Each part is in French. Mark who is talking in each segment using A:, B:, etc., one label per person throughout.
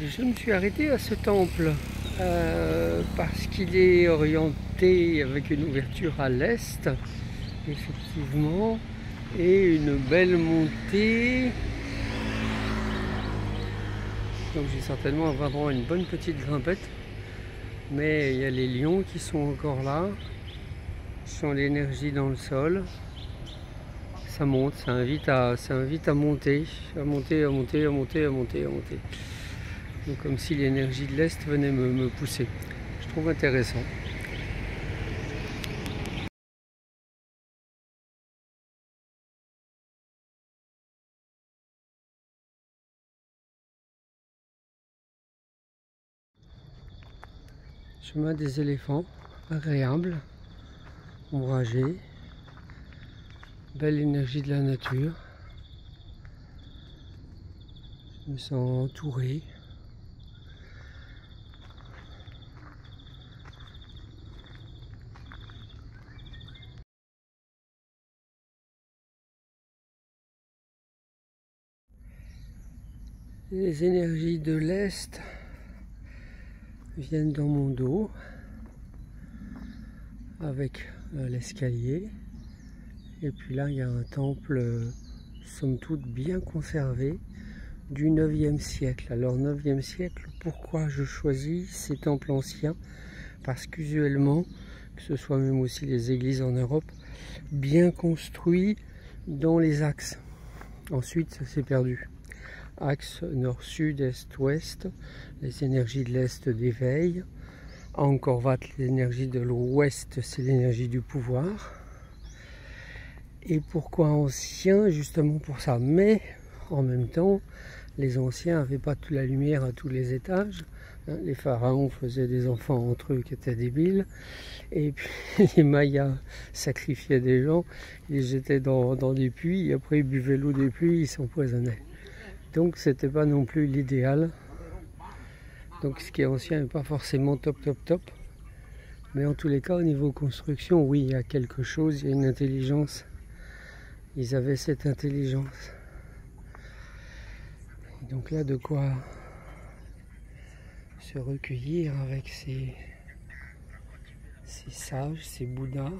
A: Je me suis arrêté à ce temple parce qu'il est orienté avec une ouverture à l'est, effectivement, et une belle montée. Donc j'ai certainement vraiment une bonne petite grimpette, mais il y a les lions qui sont encore là. Je sens l'énergie dans le sol. Ça monte, ça invite à monter, à monter, à monter, à monter, à monter, à monter. Donc comme si l'énergie de l'Est venait me pousser. Je trouve intéressant. Chemin des éléphants, agréable, ombragé, belle énergie de la nature. Je me sens entouré. Les énergies de l'Est viennent dans mon dos avec l'escalier. Et puis là, il y a un temple, somme toute, bien conservé du 9e siècle. Alors, 9e siècle, pourquoi je choisis ces temples anciens? Parce qu'usuellement, que ce soit même aussi les églises en Europe, bien construits dans les axes. Ensuite, ça s'est perdu. Axe nord-sud, est-ouest, les énergies de l'Est d'éveil. Angkor Wat, l'énergie de l'Ouest, c'est l'énergie du pouvoir. Et pourquoi ancien? Justement pour ça. Mais en même temps, les anciens n'avaient pas toute la lumière à tous les étages. Les pharaons faisaient des enfants entre eux qui étaient débiles. Et puis les Mayas sacrifiaient des gens, ils les jetaient dans des puits, et après ils buvaient l'eau des puits, ils s'empoisonnaient. Donc c'était pas non plus l'idéal. Donc ce qui est ancien n'est pas forcément top. Mais en tous les cas, au niveau construction, oui, il y a quelque chose, il y a une intelligence. Ils avaient cette intelligence. Et donc là, de quoi se recueillir avec ces sages, ces bouddhas,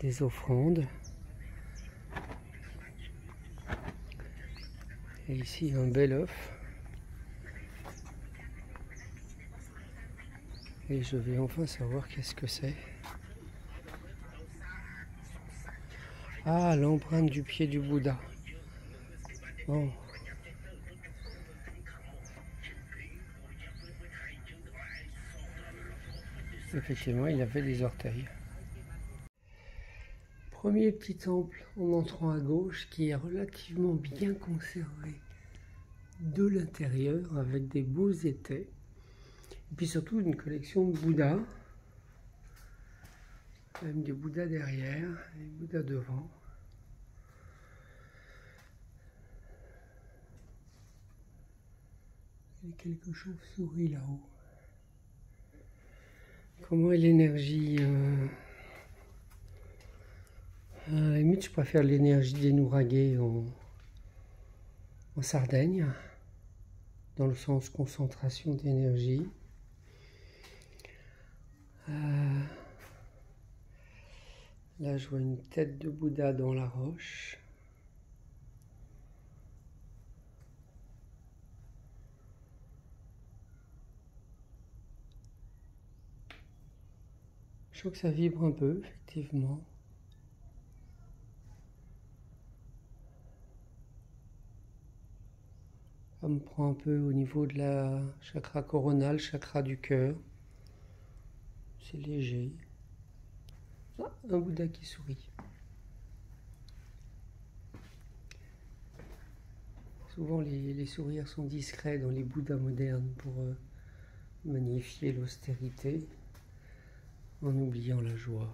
A: des offrandes. Et ici, un bel œuf. Et je vais enfin savoir qu'est-ce que c'est. Ah, l'empreinte du pied du Bouddha. Bon. Effectivement, il avait des orteils. Premier petit temple en entrant à gauche qui est relativement bien conservé de l'intérieur avec des beaux étais. Et puis surtout une collection de Bouddhas. Même des Bouddhas derrière, des Bouddhas devant. Il y a quelques chauves-souris là-haut. Comment est l'énergie à la limite, je préfère l'énergie des Nuraghe en Sardaigne, dans le sens concentration d'énergie. Là, je vois une tête de Bouddha dans la roche. Je trouve que ça vibre un peu, effectivement. Ça me prend un peu au niveau de la chakra coronal, chakra du cœur. C'est léger. Ah, un Bouddha qui sourit. Souvent, les sourires sont discrets dans les Bouddhas modernes pour magnifier l'austérité en oubliant la joie.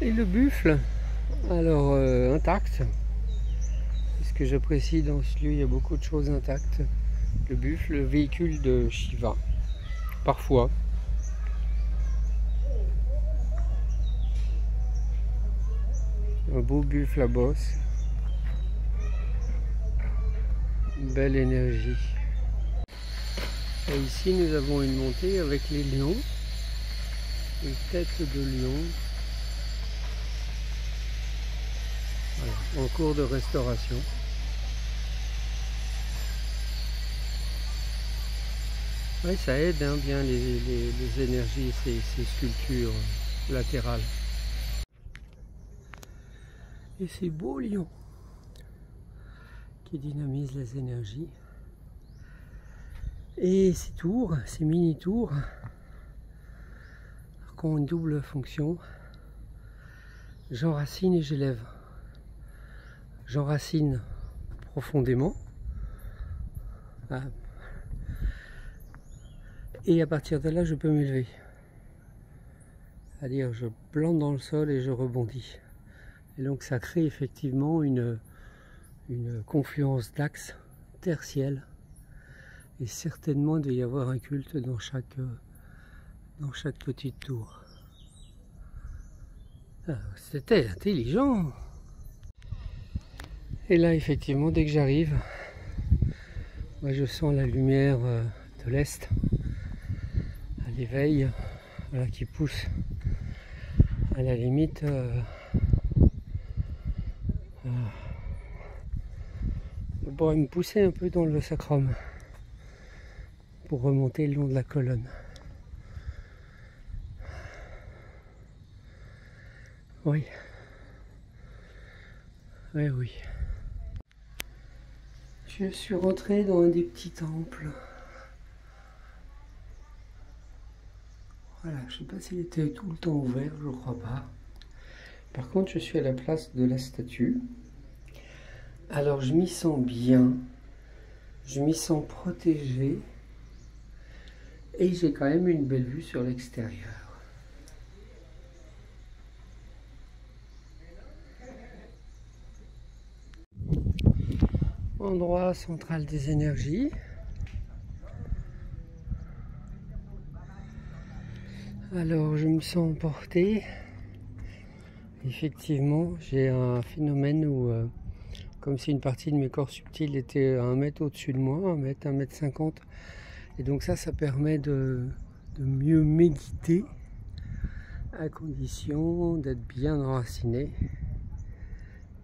A: Et le buffle, alors intact. Ce que j'apprécie dans ce lieu, il y a beaucoup de choses intactes. Le buffle, le véhicule de Shiva, parfois. Un beau buffle à bosse. Belle énergie. Et ici nous avons une montée avec les lions. Une tête de lion. Voilà, en cours de restauration. Oui, ça aide hein, bien les énergies, ces sculptures latérales. Et ces beaux lions qui dynamisent les énergies. Et ces tours, ces mini-tours, qui ont une double fonction. J'enracine et j'élève. J'enracine profondément. Et à partir de là, je peux m'élever. C'est-à-dire, je plante dans le sol et je rebondis. Et donc, ça crée effectivement une confluence d'axes tertiels. Et certainement, il doit y avoir un culte dans chaque petite tour. C'était intelligent. Et là, effectivement, dès que j'arrive, moi, je sens la lumière de l'Est, à l'éveil, voilà, qui pousse à la limite pour me pousser un peu dans le sacrum pour remonter le long de la colonne. Oui. Oui, oui. Je suis rentré dans un des petits temples. Voilà, je ne sais pas s'il était tout le temps ouvert, je ne crois pas. Par contre, je suis à la place de la statue. Alors, je m'y sens bien. Je m'y sens protégé. Et j'ai quand même une belle vue sur l'extérieur. Endroit central des énergies. Alors, je me sens emporté. Effectivement, j'ai un phénomène où, comme si une partie de mes corps subtils était à 1 mètre au-dessus de moi, 1 mètre, 1,50 m. Et donc ça permet de mieux méditer, à condition d'être bien enraciné.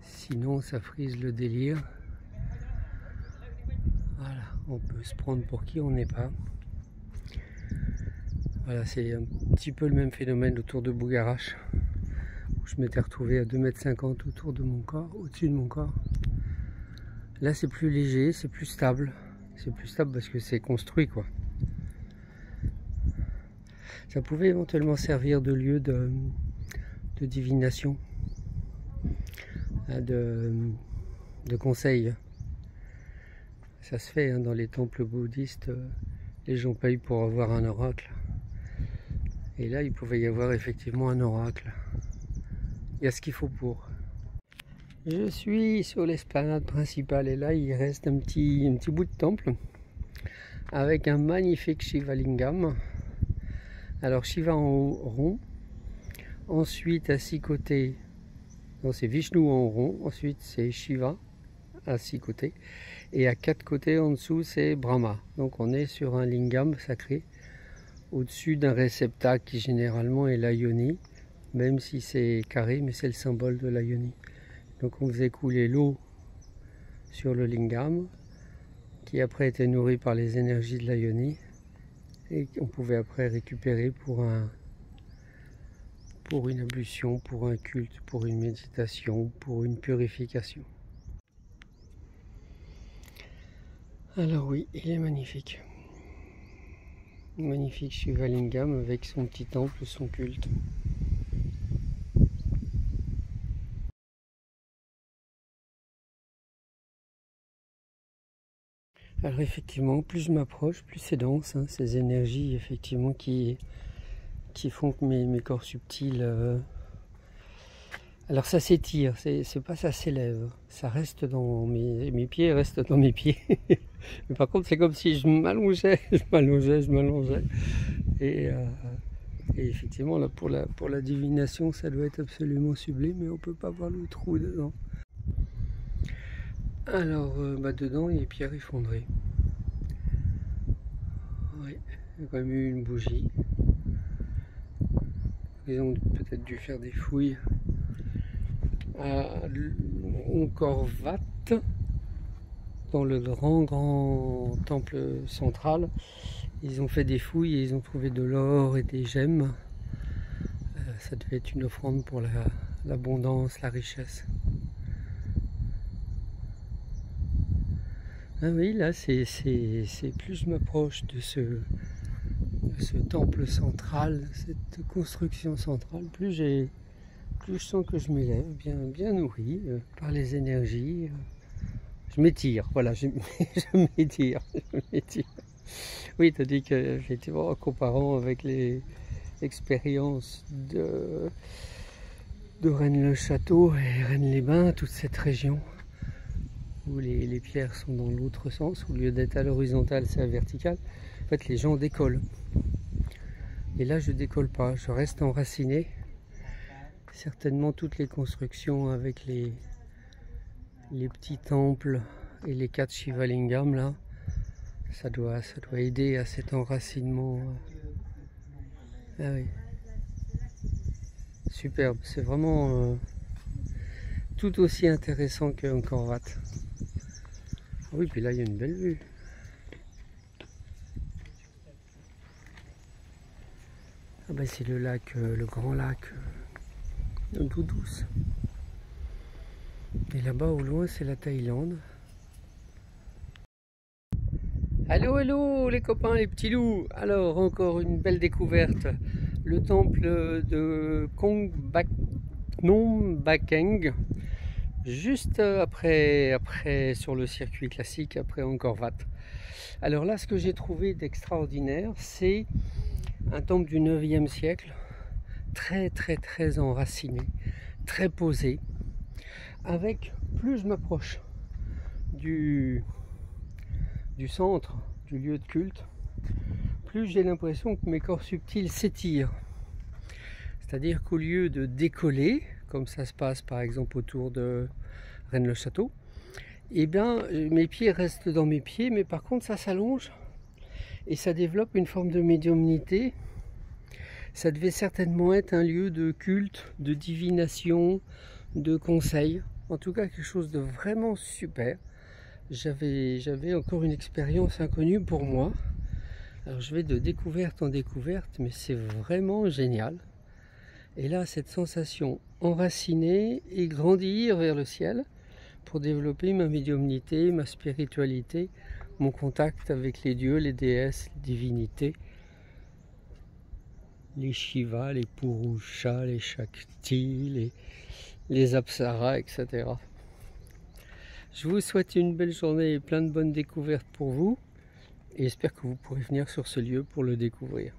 A: Sinon, ça frise le délire. Voilà, on peut se prendre pour qui on n'est pas. Voilà, c'est un petit peu le même phénomène autour de Bougarache, où je m'étais retrouvé à 2,50 m autour de mon corps, au-dessus de mon corps. Là, c'est plus léger, c'est plus stable. C'est plus stable parce que c'est construit, quoi. Ça pouvait éventuellement servir de lieu de divination, de conseil. Ça se fait hein, dans les temples bouddhistes, les gens payent pour avoir un oracle. Et là, il pouvait y avoir effectivement un oracle. Il y a ce qu'il faut pour. Je suis sur l'esplanade principale et là, il reste un petit bout de temple avec un magnifique Shiva Lingam. Alors, Shiva en rond, ensuite à 6 côtés, non, c'est Vishnu en rond, ensuite c'est Shiva à 6 côtés, et à 4 côtés en dessous, c'est Brahma. Donc, on est sur un lingam sacré au-dessus d'un réceptacle qui généralement est la yoni, même si c'est carré, mais c'est le symbole de la yoni. Donc on faisait couler l'eau sur le lingam, qui après était nourri par les énergies de la yoni, et on pouvait après récupérer pour une ablution, pour un culte, pour une méditation, pour une purification. Alors oui, il est magnifique. Magnifique Shiva Lingam avec son petit temple, son culte. Alors effectivement, plus je m'approche, plus c'est dense, hein, ces énergies effectivement qui font que mes corps subtils... Alors ça s'étire, c'est pas ça s'élève, ça reste dans mes pieds, restent dans mes pieds. Mais par contre c'est comme si je m'allongeais, je m'allongeais. Et Et effectivement, là, pour la divination, ça doit être absolument sublime, mais on peut pas voir le trou dedans. Alors, dedans, il y a pierre effondrée. Ouais, il y a quand même eu une bougie. Ils ont peut-être dû faire des fouilles à Angkor Wat, dans le grand temple central. Ils ont fait des fouilles et ils ont trouvé de l'or et des gemmes. Ça devait être une offrande pour l'abondance, la richesse. Ah oui, là, c'est plus je m'approche de ce temple central, cette construction centrale, plus je sens que je m'élève, bien nourri par les énergies. Je m'étire, voilà, je m'étire. Oui, tu as dit qu'effectivement, en comparant avec les expériences de Rennes-le-Château et Rennes-les-Bains, toute cette région où les pierres sont dans l'autre sens, au lieu d'être à l'horizontale, c'est à la verticale. En fait, les gens décollent. Et là, je décolle pas, je reste enraciné. Certainement toutes les constructions avec les petits temples et les 4 Shivalingam là, ça doit aider à cet enracinement. Ah oui. Superbe, c'est vraiment tout aussi intéressant que Angkor Wat. Ah oui, puis là il y a une belle vue. Ah ben c'est le lac, le grand lac d'eau douce. Et là-bas au loin c'est la Thaïlande. Allô, hello les copains, les petits loups. Alors encore une belle découverte. Le temple de Phnom Bakheng. Juste après sur le circuit classique, après Angkor Wat. Alors là, ce que j'ai trouvé d'extraordinaire, c'est un temple du 9e siècle, très enraciné, très posé, avec, plus je m'approche du centre, du lieu de culte, plus j'ai l'impression que mes corps subtils s'étirent. C'est-à-dire qu'au lieu de décoller, comme ça se passe par exemple autour de Rennes-le-Château, eh bien mes pieds restent dans mes pieds, mais par contre ça s'allonge et ça développe une forme de médiumnité. Ça devait certainement être un lieu de culte, de divination, de conseil, en tout cas quelque chose de vraiment super. J'avais encore une expérience inconnue pour moi. Alors je vais de découverte en découverte, mais c'est vraiment génial. Et là, cette sensation enraciner et grandir vers le ciel pour développer ma médiumnité, ma spiritualité, mon contact avec les dieux, les déesses, les divinités, les Shiva, les Purusha, les Shakti, les Apsara, etc. Je vous souhaite une belle journée et plein de bonnes découvertes pour vous. Et j'espère que vous pourrez venir sur ce lieu pour le découvrir.